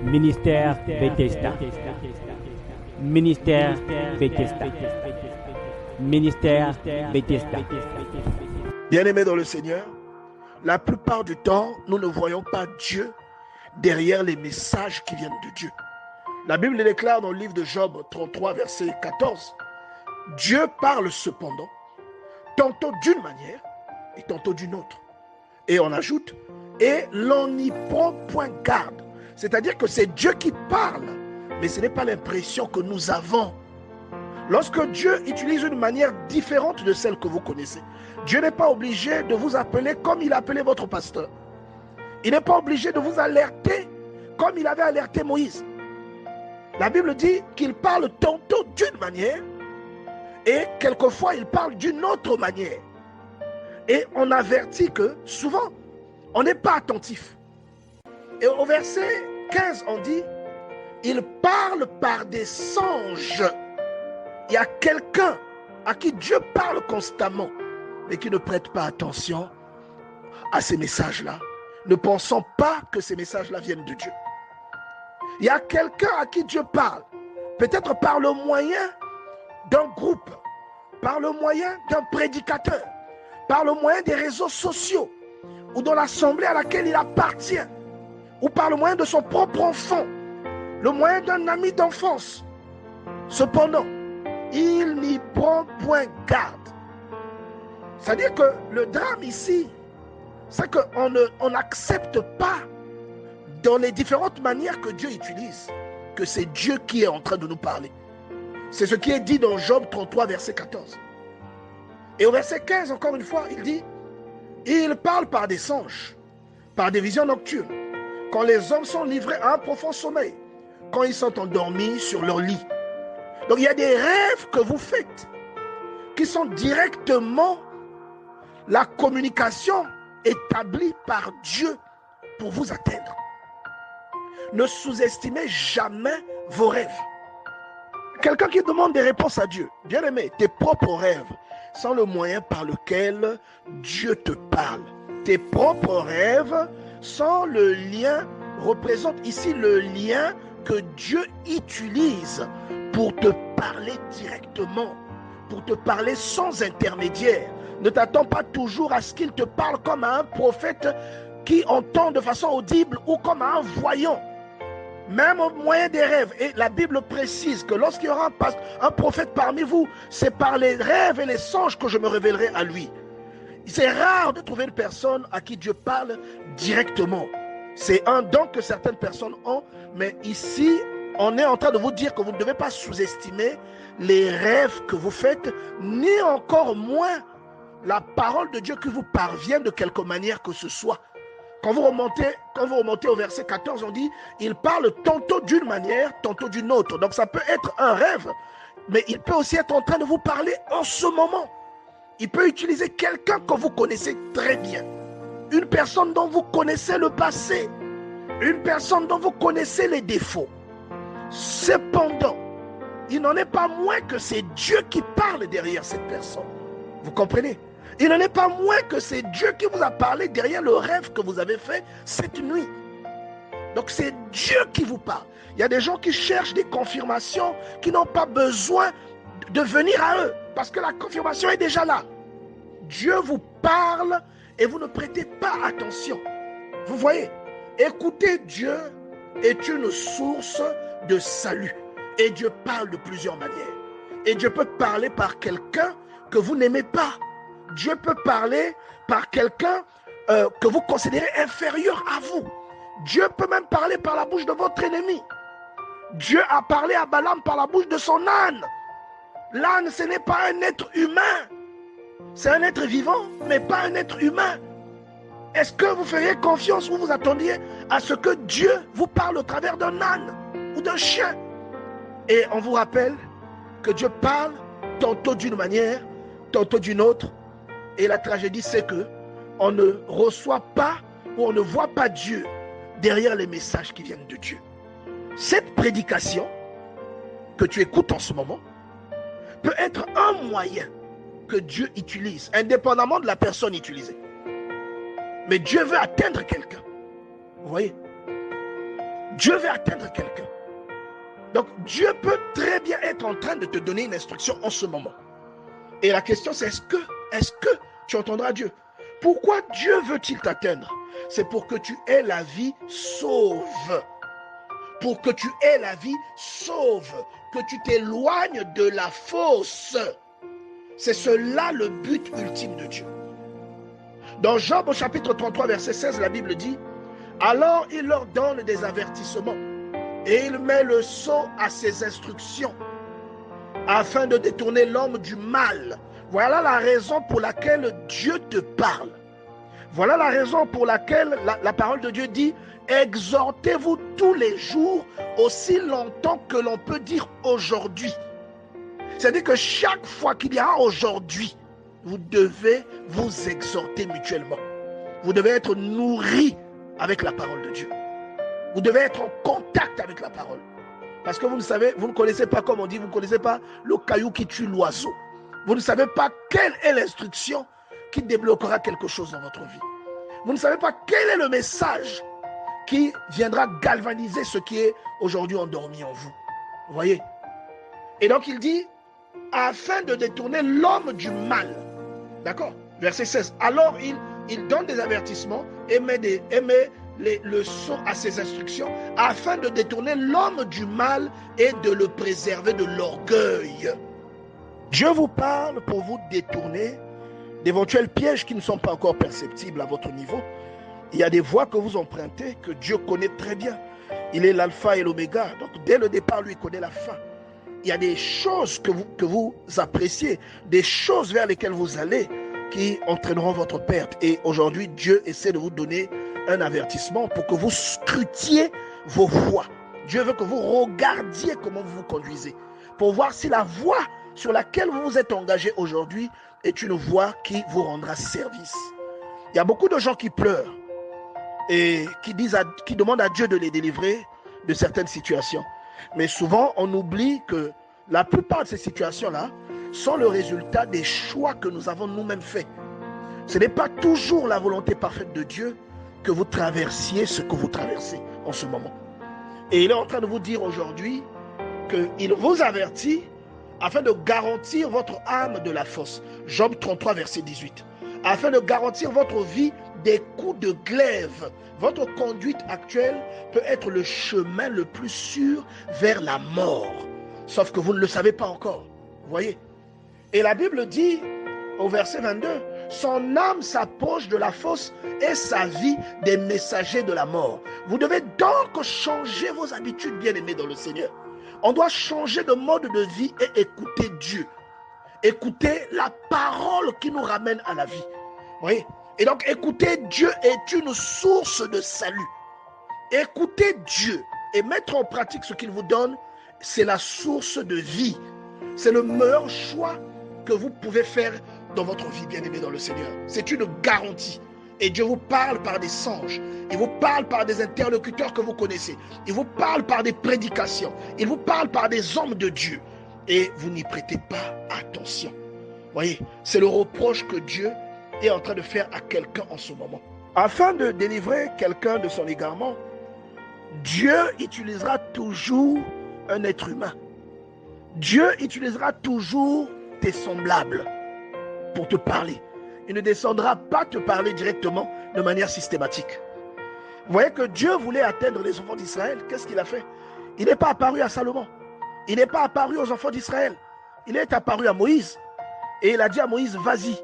Ministère Bethesda. Ministère Bethesda. Ministère Bethesda. Bien-aimés dans le Seigneur, la plupart du temps, nous ne voyons pas Dieu derrière les messages qui viennent de Dieu. La Bible déclare dans le livre de Job 33, verset 14, « Dieu parle cependant, tantôt d'une manière et tantôt d'une autre. » Et on ajoute, « Et l'on n'y prend point garde. » C'est-à-dire que c'est Dieu qui parle, mais ce n'est pas l'impression que nous avons. Lorsque Dieu utilise une manière différente de celle que vous connaissez, Dieu n'est pas obligé de vous appeler comme il a appelé votre pasteur. Il n'est pas obligé de vous alerter comme il avait alerté Moïse. La Bible dit qu'il parle tantôt d'une manière et quelquefois il parle d'une autre manière. Et on avertit que souvent, on n'est pas attentif. Et au verset 15, on dit, il parle par des songes. Il y a quelqu'un à qui Dieu parle constamment, mais qui ne prête pas attention à ces messages-là, ne pensant pas que ces messages-là viennent de Dieu. Il y a quelqu'un à qui Dieu parle, peut-être par le moyen d'un groupe, par le moyen d'un prédicateur, par le moyen des réseaux sociaux, ou dans l'assemblée à laquelle il appartient, ou par le moyen de son propre enfant, le moyen d'un ami d'enfance. Cependant, il n'y prend point garde. C'est-à-dire que le drame ici, c'est qu'on n'accepte pas dans les différentes manières que Dieu utilise, que c'est Dieu qui est en train de nous parler. C'est ce qui est dit dans Job 33, verset 14. Et au verset 15, encore une fois, il dit, il parle par des songes, par des visions nocturnes, quand les hommes sont livrés à un profond sommeil, quand ils sont endormis sur leur lit. Donc il y a des rêves que vous faites qui sont directement la communication établie par Dieu pour vous atteindre. Ne sous-estimez jamais vos rêves. Quelqu'un qui demande des réponses à Dieu, bien aimé, tes propres rêves sont le moyen par lequel Dieu te parle. Tes propres rêves sont le lien, représentent ici le lien que Dieu utilise pour te parler directement, pour te parler sans intermédiaire. Ne t'attends pas toujours à ce qu'il te parle comme à un prophète qui entend de façon audible ou comme à un voyant. Même au moyen des rêves. Et la Bible précise que lorsqu'il y aura un prophète parmi vous, c'est par les rêves et les songes que je me révélerai à lui. C'est rare de trouver une personne à qui Dieu parle directement. C'est un don que certaines personnes ont, mais ici, on est en train de vous dire que vous ne devez pas sous-estimer les rêves que vous faites, ni encore moins la parole de Dieu qui vous parvient de quelque manière que ce soit. Quand vous remontez au verset 14, on dit, il parle tantôt d'une manière, tantôt d'une autre. Donc ça peut être un rêve, mais il peut aussi être en train de vous parler en ce moment. Il peut utiliser quelqu'un que vous connaissez très bien. Une personne dont vous connaissez le passé. Une personne dont vous connaissez les défauts. Cependant, il n'en est pas moins que c'est Dieu qui parle derrière cette personne. Vous comprenez? Il n'en est pas moins que c'est Dieu qui vous a parlé derrière le rêve que vous avez fait cette nuit. Donc c'est Dieu qui vous parle. Il y a des gens qui cherchent des confirmations qui n'ont pas besoin de venir à eux parce que la confirmation est déjà là. Dieu vous parle et vous ne prêtez pas attention. Vous voyez, écouter Dieu est une source de salut. Et Dieu parle de plusieurs manières. Et Dieu peut parler par quelqu'un que vous n'aimez pas. Dieu peut parler par quelqu'un que vous considérez inférieur à vous. Dieu peut même parler par la bouche de votre ennemi. Dieu a parlé à Balaam par la bouche de son âne. L'âne, ce n'est pas un être humain. C'est un être vivant, mais pas un être humain. Est-ce que vous feriez confiance ou vous attendiez à ce que Dieu vous parle au travers d'un âne ou d'un chien? Et on vous rappelle que Dieu parle tantôt d'une manière, tantôt d'une autre. Et la tragédie, c'est que on ne reçoit pas ou on ne voit pas Dieu derrière les messages qui viennent de Dieu. Cette prédication que tu écoutes en ce moment peut être un moyen que Dieu utilise, indépendamment de la personne utilisée. Mais Dieu veut atteindre quelqu'un. Vous voyez? Dieu veut atteindre quelqu'un. Donc, Dieu peut très bien être en train de te donner une instruction en ce moment. Et la question, c'est est-ce que tu entendras Dieu? Pourquoi Dieu veut-il t'atteindre? C'est pour que tu aies la vie sauve. Pour que tu aies la vie sauve. Que tu t'éloignes de la fausse. C'est cela le but ultime de Dieu. Dans Job au chapitre 33, verset 16, la Bible dit: alors il leur donne des avertissements et il met le sceau à ses instructions afin de détourner l'homme du mal. Voilà la raison pour laquelle Dieu te parle. Voilà la raison pour laquelle la parole de Dieu dit: exhortez-vous tous les jours aussi longtemps que l'on peut dire aujourd'hui. C'est-à-dire que chaque fois qu'il y a aujourd'hui, vous devez vous exhorter mutuellement. Vous devez être nourris avec la parole de Dieu. Vous devez être en contact avec la parole. Parce que vous ne savez, vous ne connaissez pas, comme on dit, vous ne connaissez pas le caillou qui tue l'oiseau. Vous ne savez pas quelle est l'instruction qui débloquera quelque chose dans votre vie. Vous ne savez pas quel est le message qui viendra galvaniser ce qui est aujourd'hui endormi en vous. Vous voyez? Et donc il dit, afin de détourner l'homme du mal. D'accord? Verset 16. Alors il donne des avertissements et met le sceau à ses instructions afin de détourner l'homme du mal et de le préserver de l'orgueil. Dieu vous parle pour vous détourner d'éventuels pièges qui ne sont pas encore perceptibles à votre niveau. Il y a des voies que vous empruntez que Dieu connaît très bien. Il est l'alpha et l'oméga. Donc dès le départ, lui connaît la fin. Il y a des choses que vous appréciez, des choses vers lesquelles vous allez qui entraîneront votre perte. Et aujourd'hui, Dieu essaie de vous donner un avertissement pour que vous scrutiez vos voies. Dieu veut que vous regardiez comment vous vous conduisez, pour voir si la voie sur laquelle vous vous êtes engagé aujourd'hui est une voie qui vous rendra service. Il y a beaucoup de gens qui pleurent et qui demandent à Dieu de les délivrer de certaines situations. Mais souvent, on oublie que la plupart de ces situations-là sont le résultat des choix que nous avons nous-mêmes faits. Ce n'est pas toujours la volonté parfaite de Dieu que vous traversiez ce que vous traversez en ce moment. Et il est en train de vous dire aujourd'hui qu'il vous avertit afin de garantir votre âme de la fosse. Job 33, verset 18. Afin de garantir votre vie des coups de glaive. Votre conduite actuelle peut être le chemin le plus sûr vers la mort. Sauf que vous ne le savez pas encore. Vous voyez? Et la Bible dit au verset 22, son âme s'approche de la fosse et sa vie des messagers de la mort. Vous devez donc changer vos habitudes, bien-aimés dans le Seigneur. On doit changer de mode de vie et écouter Dieu. Écouter la parole qui nous ramène à la vie. Vous voyez? Et donc, écouter Dieu est une source de salut. Écouter Dieu et mettre en pratique ce qu'il vous donne, c'est la source de vie. C'est le meilleur choix que vous pouvez faire dans votre vie, bien-aimé dans le Seigneur. C'est une garantie. Et Dieu vous parle par des songes. Il vous parle par des interlocuteurs que vous connaissez. Il vous parle par des prédications. Il vous parle par des hommes de Dieu. Et vous n'y prêtez pas attention. Vous voyez, c'est le reproche que Dieu est en train de faire à quelqu'un en ce moment. Afin de délivrer quelqu'un de son égarement, Dieu utilisera toujours un être humain. Dieu utilisera toujours tes semblables pour te parler. Il ne descendra pas te parler directement de manière systématique. Vous voyez que Dieu voulait atteindre les enfants d'Israël. Qu'est-ce qu'il a fait? Il n'est pas apparu à Salomon. Il n'est pas apparu aux enfants d'Israël. Il est apparu à Moïse. Et il a dit à Moïse, vas-y,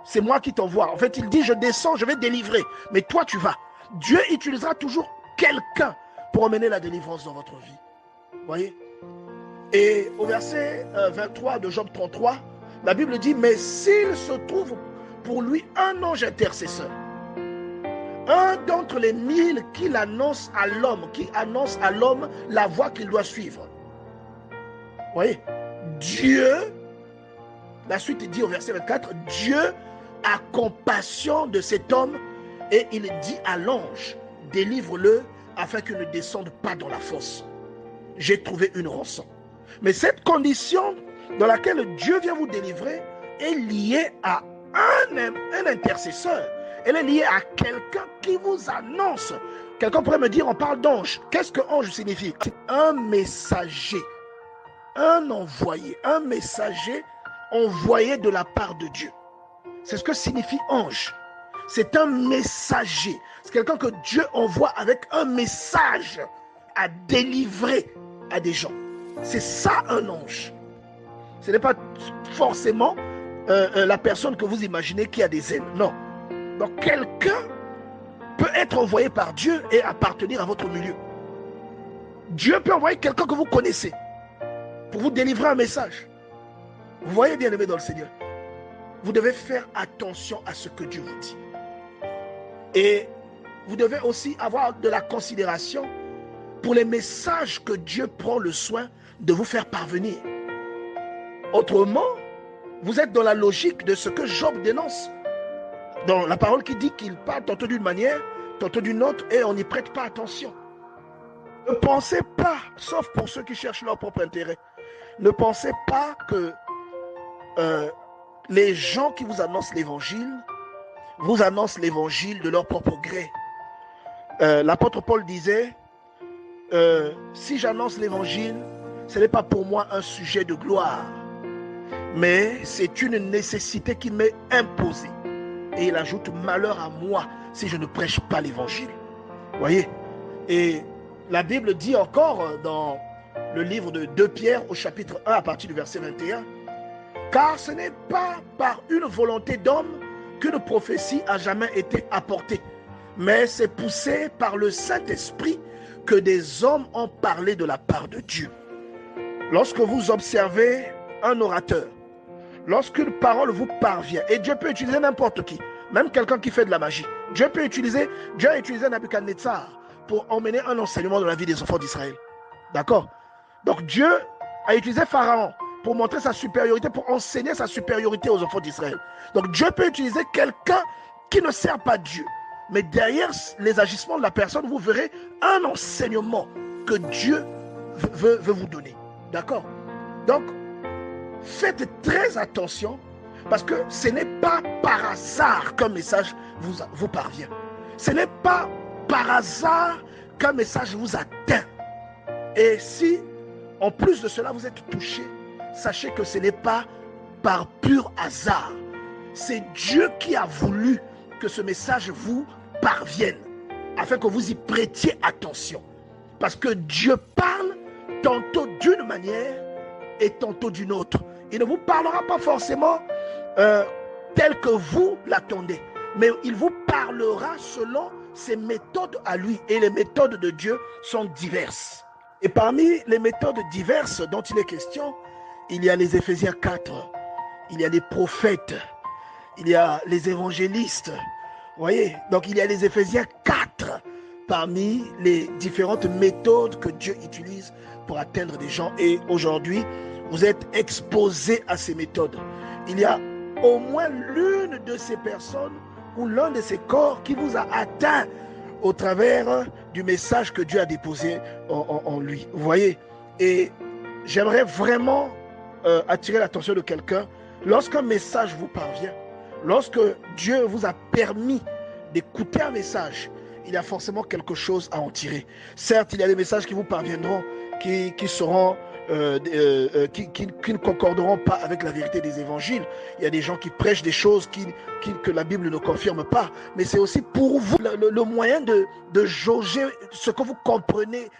c'est moi qui t'envoie. En fait, il dit, je descends, je vais délivrer. Mais toi, tu vas. Dieu utilisera toujours quelqu'un pour emmener la délivrance dans votre vie. Vous voyez? Et au verset 23 de Job 33, la Bible dit, mais s'il se trouve pour lui un ange intercesseur, un d'entre les 1000 qui annonce à l'homme la voie qu'il doit suivre. Vous voyez? Dieu, la suite dit au verset 24, Dieu a compassion de cet homme et il dit à l'ange, délivre-le afin qu'il ne descende pas dans la fosse. J'ai trouvé une rançon. Mais cette condition dans laquelle Dieu vient vous délivrer est liée à un intercesseur. Elle est liée à quelqu'un qui vous annonce Quelqu'un pourrait me dire, on parle d'ange. Qu'est-ce que ange signifie? C'est un messager, un envoyé, un messager envoyé de la part de Dieu. C'est ce que signifie ange. C'est un messager. C'est quelqu'un que Dieu envoie avec un message à délivrer à des gens. C'est ça un ange. Ce n'est pas forcément la personne que vous imaginez qui a des ailes. Non. Donc quelqu'un peut être envoyé par Dieu et appartenir à votre milieu. Dieu peut envoyer quelqu'un que vous connaissez pour vous délivrer un message. Vous voyez, bien-aimés dans le Seigneur, vous devez faire attention à ce que Dieu vous dit. Et vous devez aussi avoir de la considération pour les messages que Dieu prend le soin de vous faire parvenir. Autrement, vous êtes dans la logique de ce que Job dénonce. Dans la parole qui dit qu'il parle tantôt d'une manière, tantôt d'une autre, et on n'y prête pas attention. Ne pensez pas, sauf pour ceux qui cherchent leur propre intérêt, ne pensez pas que les gens qui vous annoncent l'évangile de leur propre gré. L'apôtre Paul disait, si j'annonce l'évangile, ce n'est pas pour moi un sujet de gloire, mais c'est une nécessité qui m'est imposée. Et il ajoute, malheur à moi si je ne prêche pas l'évangile. Voyez. Et la Bible dit encore dans le livre de 2 Pierre au chapitre 1 à partir du verset 21, car ce n'est pas par une volonté d'homme qu'une prophétie a jamais été apportée, mais c'est poussé par le Saint-Esprit que des hommes ont parlé de la part de Dieu. Lorsque vous observez un orateur, lorsqu'une parole vous parvient, et Dieu peut utiliser n'importe qui, même quelqu'un qui fait de la magie, Dieu a utilisé Nabuchodonosor pour emmener un enseignement dans la vie des enfants d'Israël. D'accord? Donc Dieu a utilisé Pharaon pour montrer sa supériorité, pour enseigner sa supériorité aux enfants d'Israël. Donc Dieu peut utiliser quelqu'un qui ne sert pas Dieu. Mais derrière les agissements de la personne, vous verrez un enseignement que Dieu veut vous donner. D'accord? Donc, faites très attention parce que ce n'est pas par hasard qu'un message vous parvient. Ce n'est pas par hasard qu'un message vous atteint. Et si, en plus de cela, vous êtes touché, sachez que ce n'est pas par pur hasard. C'est Dieu qui a voulu que ce message vous parvienne, afin que vous y prêtiez attention. Parce que Dieu parle tantôt d'une manière et tantôt d'une autre. Il ne vous parlera pas forcément tel que vous l'attendez, mais il vous parlera selon ses méthodes à lui. Et les méthodes de Dieu sont diverses. Et parmi les méthodes diverses dont il est question, il y a les Éphésiens 4, il y a les prophètes, il y a les évangélistes. Vous voyez, donc il y a les Éphésiens 4 parmi les différentes méthodes que Dieu utilise pour atteindre des gens. Et aujourd'hui, vous êtes exposés à ces méthodes. Il y a au moins l'une de ces personnes ou l'un de ces corps qui vous a atteint au travers du message que Dieu a déposé en lui. Vous voyez, et j'aimerais vraiment attirer l'attention de quelqu'un. Lorsqu'un message vous parvient, lorsque Dieu vous a permis d'écouter un message, il y a forcément quelque chose à en tirer. Certes, il y a des messages qui vous parviendront, qui seront, qui ne concorderont pas avec la vérité des évangiles. Il y a des gens qui prêchent des choses que la Bible ne confirme pas. Mais c'est aussi pour vous le moyen de jauger ce que vous comprenez,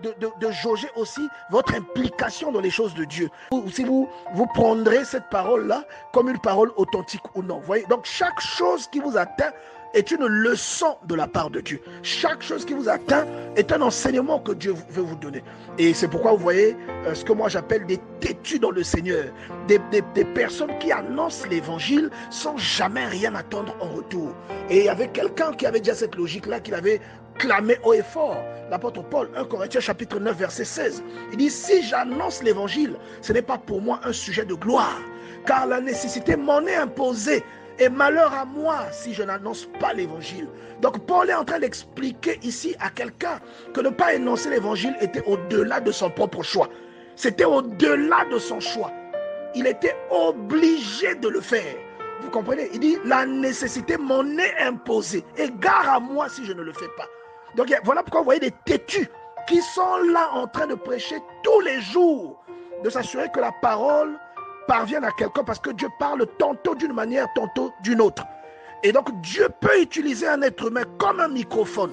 de jauger aussi votre implication dans les choses de Dieu. Si vous prendrez cette parole-là comme une parole authentique ou non. Vous voyez? Donc chaque chose qui vous atteint est une leçon de la part de Dieu. Chaque chose qui vous atteint est un enseignement que Dieu veut vous donner. Et c'est pourquoi vous voyez ce que moi j'appelle des têtus dans le Seigneur. Des personnes qui annoncent l'évangile sans jamais rien attendre en retour. Et il y avait quelqu'un qui avait déjà cette logique-là, qu'il avait clamé haut et fort. L'apôtre Paul, 1 Corinthiens chapitre 9, verset 16. Il dit, si j'annonce l'évangile, ce n'est pas pour moi un sujet de gloire, car la nécessité m'en est imposée. Et malheur à moi si je n'annonce pas l'évangile. Donc Paul est en train d'expliquer ici à quelqu'un que ne pas énoncer l'évangile était au-delà de son propre choix. C'était au-delà de son choix. Il était obligé de le faire. Vous comprenez? Il dit, la nécessité m'en est imposée. Et gare à moi si je ne le fais pas. Donc voilà pourquoi vous voyez des têtus qui sont là en train de prêcher tous les jours, de s'assurer que la parole parvienne à quelqu'un, parce que Dieu parle tantôt d'une manière, tantôt d'une autre. Et donc Dieu peut utiliser un être humain comme un microphone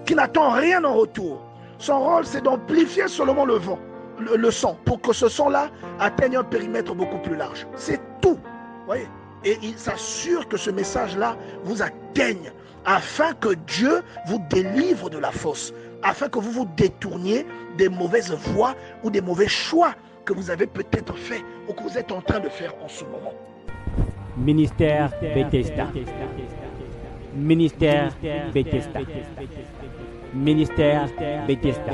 qui n'attend rien en retour. Son rôle, c'est d'amplifier seulement le vent, le son, pour que ce son-là atteigne un périmètre beaucoup plus large. C'est tout. Voyez. Et il s'assure que ce message-là vous atteigne, afin que Dieu vous délivre de la fosse, afin que vous vous détourniez des mauvaises voies ou des mauvais choix que vous avez peut-être fait ou que vous êtes en train de faire en ce moment. Ministère Bethesda. Ministère Bethesda. Ministère Bethesda.